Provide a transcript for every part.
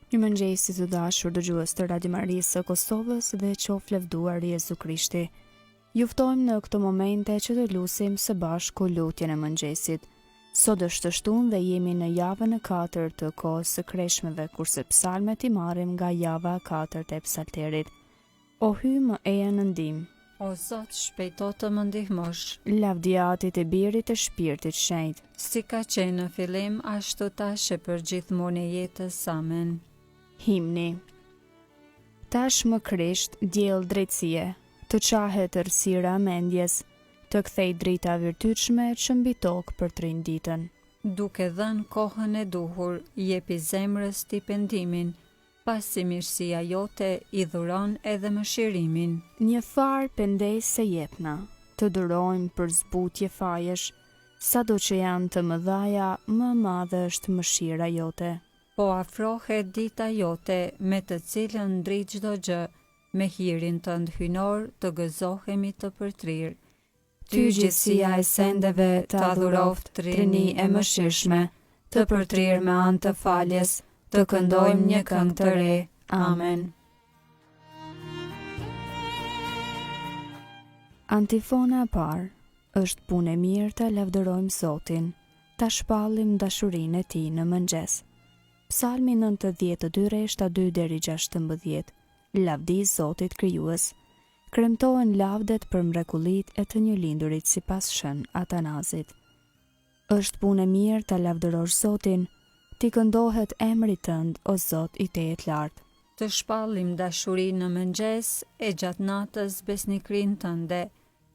Mirëmëngjesi të dashur dëgjues të Radio Marisë së Kosovës dhe qoftë lavdruar Jezu Krishti. Ju ftojmë në këtë momente që të lutim së bashku lutjen e mëngjesit. Sot është shtunë dhe jemi në javën e 4 të kohës së kreshmeve, kurse psalmet i marrim nga java e 4 e psalterit. O hy më eja në ndihmë. O Zot, shpejto të më ndihmosh. Lavdiatit e Birit e Shpirtit Shenjtë. Si ka qenë në fillim, ashtu tash e për gjithmonë e jetës. Amen. Himni. Tash më Krisht, djell drejtësie, të qahet errësira mendjes, të kthej drita virtytshme që mbi tokë për të rinditën. Duke dhënë kohën e duhur, jepi zemrës ti pendimin, pasi mirësia jote i dhuron edhe mëshirimin. Një far pendes se jepna, të durojmë për zbutje fajesh, sado që janë të mëdhaja, më madhe është mëshira jote. Po afrohet dita jote, me të cilën ndrit çdo gjë, me hirin tënd hynor të gëzohemi të përtrirë. Ty gjithësia e sendeve të adhuroft Trini e mëshirshme, të përtrirë me anë të faljes, të këndojmë një këngë të re. Amen. Antifona e parë është punë e mirë të lavdërojmë Zotin, ta shpallim dashurinë e tij në mëngjes. Psalmi 92 rreshta 2 deri 16. Lavdi Zotit krijues. Kremtohen lavdet për mrekullitë e të njëlindurit sipas Shën Atanazit. Është punë e mirë ta lavdërosh Zotin, ti këndohet emri tënd, o Zot i tejet lartë. Të shpallim dashuri në mëngjes e gjatë natës besnikrin tënde,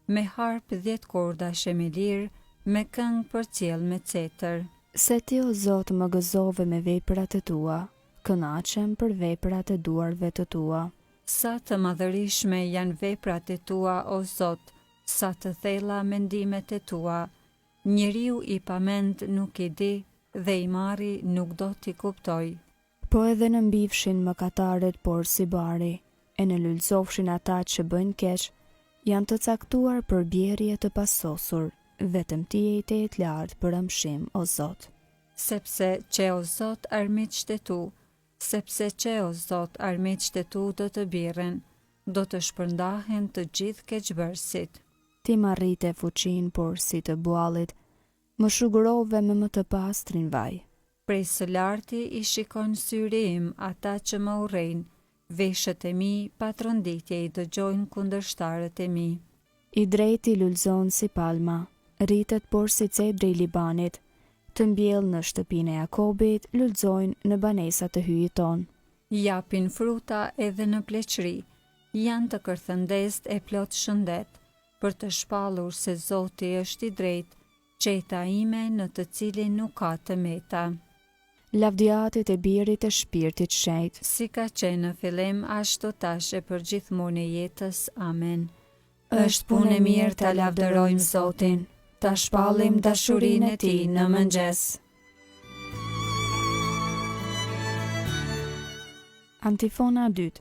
me harp 10 kordash e me lirë, me këngë për cjell me cetër. Se ti, o Zot, më gëzove me veprat e tua, kënaqem për veprat e duarve të tua. Sa të madhërishme janë veprat e tua, o Zot, sa të thella mendimet e tua. Njeriu i pamend nuk i di dhe i marri nuk do t'i kuptoj. Po edhe në mbifshin mëkataret por si bari, e në lulzofshin ata që bëjnë keq, janë të caktuar për bjerje të pasosur. Vetëm ti e i tejet lartë për amshim, o Zot. Sepse që o Zot armiqtë e tu, sepse që o Zot armiqtë e tu do të birren, do të shpërndahen të gjithë keqbërësit. Ti marrite fuqin por si të buallit, më shugurove me më të pastrin vaj. Prej së larti i shikon syri im ata që më urrejnë, veshët e mi pa tronditje i dëgjojnë kundërshtarët e mi. I drejti lulzon si palma, rritet por si cedri i Libanit, të mbjell në shtëpinë e Jakobit, lulzojnë në banesat e hyjit ton. Japin fruta edhe në pleqri, janë të kërthëndest e plot shëndet, për të shpallur se Zoti është i drejtë, qeta ime në të cilin nuk ka të meta. Lavdiatit e Birit e Shpirtit Shenjtë. Si ka qenë në fillim, ashtu tash e për gjithmonë e jetës. Amen. Është punë e mirë ta lavdërojmë Zotin, ta shpallim dashurinë e tij në mëngjes. Antifona 2.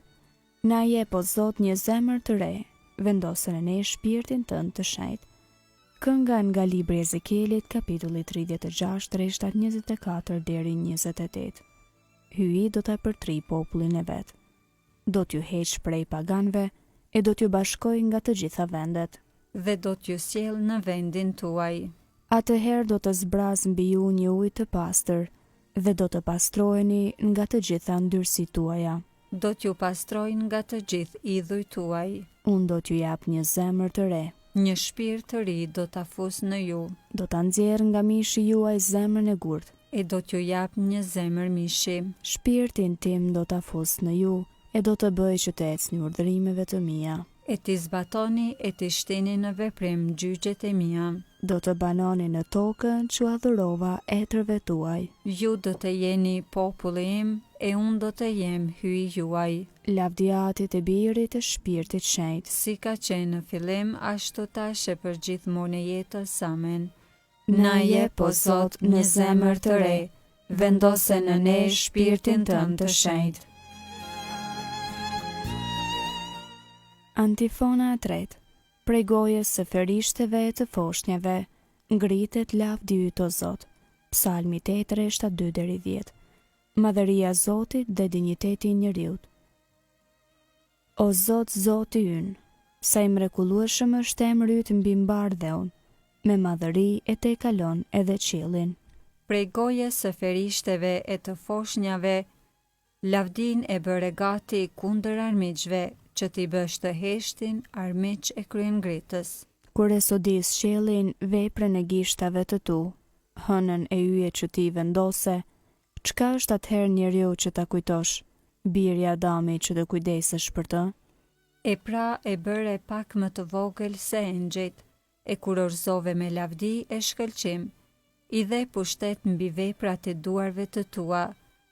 Na jep o Zot një zemër të re, vendosën e ne shpirtin tënd të shenjtë. Kënga nga libri i Ezekielit, kapitulli 36, rreshtat 24 deri 28. Hyi do ta përtri popullin e vet. Do t'ju heq prej paganëve e do t'ju bashkoj nga të gjitha vendet. Dhe do t'ju sjell në vendin tuaj. Atëherë do të zbraz mbi ju një ujë të pastër, dhe do të pastroheni nga të gjitha ndyrësitë tuaja. Do t'ju pastrojnë nga të gjithë idhujt tuaj. Unë do t'ju jap një zemër të re. Një shpirt të ri do ta fus në ju. Do ta nxjerr nga mishi juaj zemrën e gurtë. E do t'ju jap një zemër mishi. Shpirtin tim do ta fus në ju, e do të bëj që të ecni urdhërimeve të mia. E ti zbatoni e ti shtini në veprim gjyqjet e mia. Do të banoni në tokën që adhurova etërve tuaj. Ju do të jeni populli im, e unë do të jem hyi juaj. Lavdiatit e Birit e Shpirtit Shenjtë. Si ka qenë në fillim, ashtu tash e për gjithmonë e jetës. Amen. Na jep o Zot një zemër të re, vendose në ne shpirtin tënd të shenjtë. Antifona 3. Prej gojës së ferishteve e të foshnjave, ngritet lavdi yt o Zot. Psalmi 8, rreshta 2 deri 10. madhëria e Zotit dhe dinjiteti i njeriut. O Zot, Zoti ynë, sa i mrekullueshëm është emri yt mbi mbardheun, me madhëri e te kalon edhe qiellin. Prej gojes së ferishteve e të foshnjave, lavdin e bëre gati kundër armiqve, që t'i bësh të heshtin armiq e kryengritës. Kur e sodis qiellin veprën e gishtave të tu, hënën e yje që ti vendose, çka është atëherë njeriu që ta kujtosh, birja Adami që të kujdesesh për të? E pra e bëre pak më të vogël se engjëjt, e kurorëzove me lavdi e shkëlqim, i dhe pushtet mbi veprat e duarve të tua,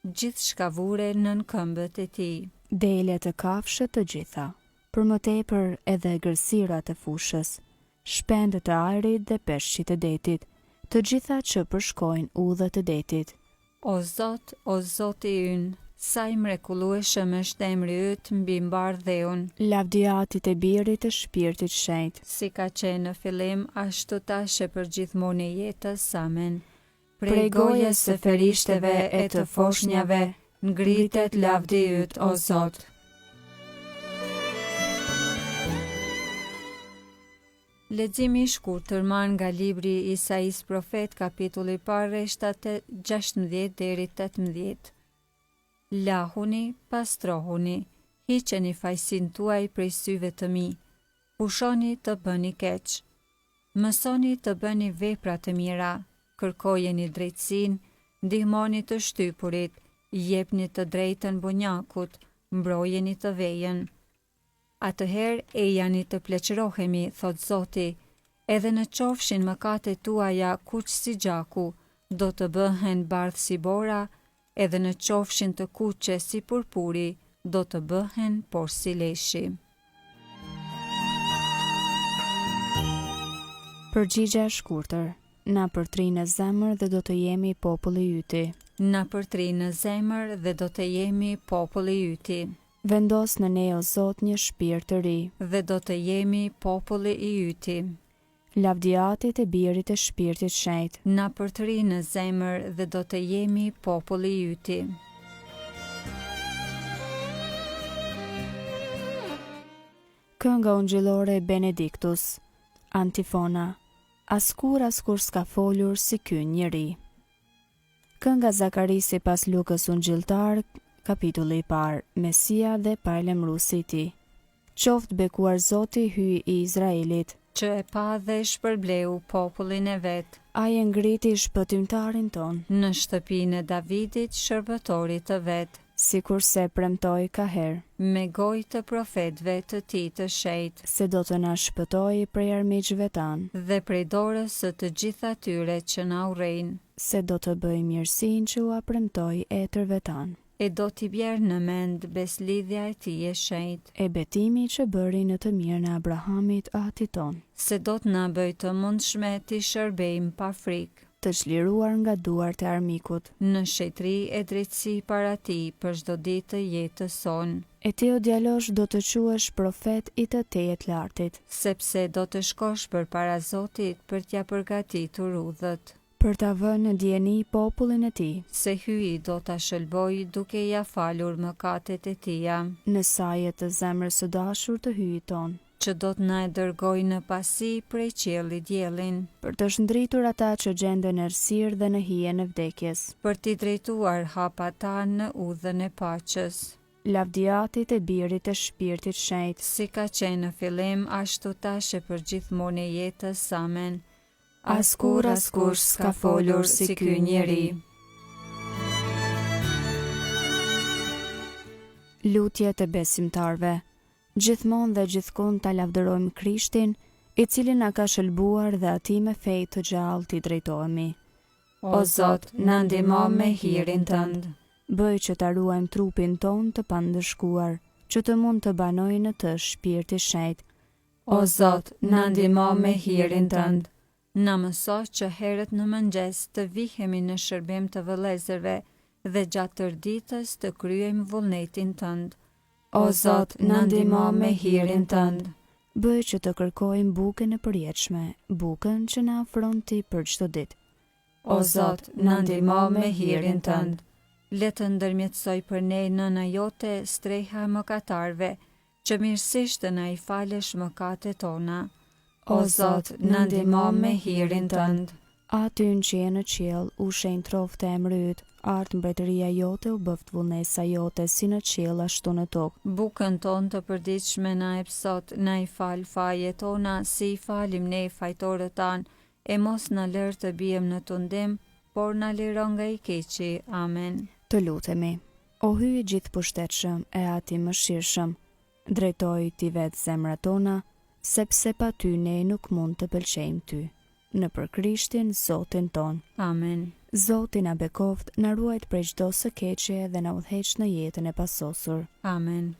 gjithë shkavure nën këmbët e tij. Dele të kafshët të gjitha, për më tepër edhe gërsirat e fushës, shpendët e ajrit dhe peshqit e detit, të gjitha që përshkojnë udhët e detit. O Zoti ynë, sa i mrekullueshëm është emri yt mbi mbardheun. Lavdiatit e birit të shpirtit shenjtë, Si ka qenë në fillim, ashtu tash e për gjithmonë e jetës. Amen. prej gojes së ferishteve e të foshnjave, ngritet lavdi yt, o Zot. Leximi i shkurtër marrë nga libri i Isais profet, kapitulli i parë, 16 deri 18. Lahuni, pastrohuni, hiqeni fajsin tuaj prej syve të mi, pushoni të bëni keq, mësoni të bëni vepra të mira, kërkojeni drejtsin, ndihmoni të shtypurit, jepni të drejtën bunjakut, mbrojeni të vejën. Atëherë e jani të pleqërohemi, thot Zoti, edhe në qofshin mëkatet tuaja kuq si gjaku, do të bëhen bardh si bora, edhe në qofshin të kuqe si purpuri, do të bëhen por si leshi. Përgjigje e shkurtër, na përtri në zemër dhe do të jemi populli yti. Na përtri në zemër dhe do të jemi populli yti. Vendos në ne, o Zot, një shpirt të ri. Dhe do të jemi populli i yti. Lavdiatit e birit e shpirtit shenjtë. Na përtri në zemër dhe do të jemi populli i yti. Kënga ungjillore Benediktus. Antifona. Askur s'ka folur si ky njeri. Kënga Zakarisi pas Lukës ungjilltar, kapitulli i parë, Mesia dhe parlemrusi i tij. Qoftë bekuar Zoti, hyj i Izraelit, Që e pa dhe shpërbleu popullin e vet, ai e ngriti shpëtimtarin ton, në shtëpinë e Davidit, shërbëtorit të vet, sikurse premtoi ka herë, me gojë të profetëve të tij të shenjtë, se do të na shpëtojë prej armiqve tan, dhe prej dorës së të gjithë atyre që na urrejnë, se do të bëjë mirësinë që ua premtoi etërve tan, e do t'i bjerë në mend beslidhja e tij e shenjtë, e betimi që bëri në të mirën e Abrahamit ati ton, se do t'na bëj të mundshme t'i shërbejmë pa frikë, të çliruar nga duart e armikut, në shetri e drejtësi para tij për çdo ditë të jetës sonë, e ti o djalosh do të quhesh profet i të Tejet Lartit, sepse do të shkosh përpara Zotit për t'ja përgatitur udhët, për ta vënë në dieni popullin e tij, se hyi do ta shëlboj duke ja falur mëkatet e tija, në sajet të zemrës së dashur të hyjit ton, që do t'na e dërgoj në pasi prej qiellit diellin, për të shndritur ata që gjenden në errësirë dhe në hijen e vdekjes, për t'i drejtuar hapa ta në udhën e paqes, lavdiatit e birit e shpirtit shenjtë, si ka qenë në fillim, ashtu tash e për gjithmonë e jetës. Amen. Askur s'ka folur si ky njeri. Lutjet e besimtarve. Gjithmonë dhe gjithkund ta lavdërojmë Krishtin, i cili na ka shëlbuar dhe atij me fejë të gjallë t'i drejtohemi. O Zot, na ndihmo me hirin tënd. Bëj që ta ruajmë trupin ton të pandëshkuar, që të mund të banojë në të shpirti shenjtë. O Zot, na ndihmo me hirin tënd. Na mëso që herët në mëngjes të vihemi në shërbim të vëllezërve dhe gjatë tërë ditës të kryejmë vullnetin tënd. O Zot, na ndihmo me hirin tënd. Bëj që të kërkojmë bukën e përjetshme, bukën që na ofron ti për çdo ditë. O Zot, na ndihmo me hirin tënd. le të ndërmjetësoj për ne nëna jote streha e mëkatarve, që mirësisht na i falesh mëkatet tona. O Zot, na ndihmo me hirin tënd. Aty në që je në qiell, u shenjë trofte e mryt, art mbretëria jote u bëft vullnesa jote si në qiell ashtu në tokë. Bukën tonë të përditshme na e sot, na i fal fajet tona si i falim ne fajtorët tanë, e mos na lër të bijem në tundim, por na liro nga i keqi. Amen. Të lutemi. O hyj i gjithë pushtetshëm e ati mëshirshëm, drejtoj ti vetë zemrat tona, sepse pa ty ne nuk mund të pëlqejmë ty. Në për Krishtin, Zotin ton. Amen. Zoti na bekoft, na ruajt prej çdo së keqe dhe na udhëheq në jetën e pasosur. Amen.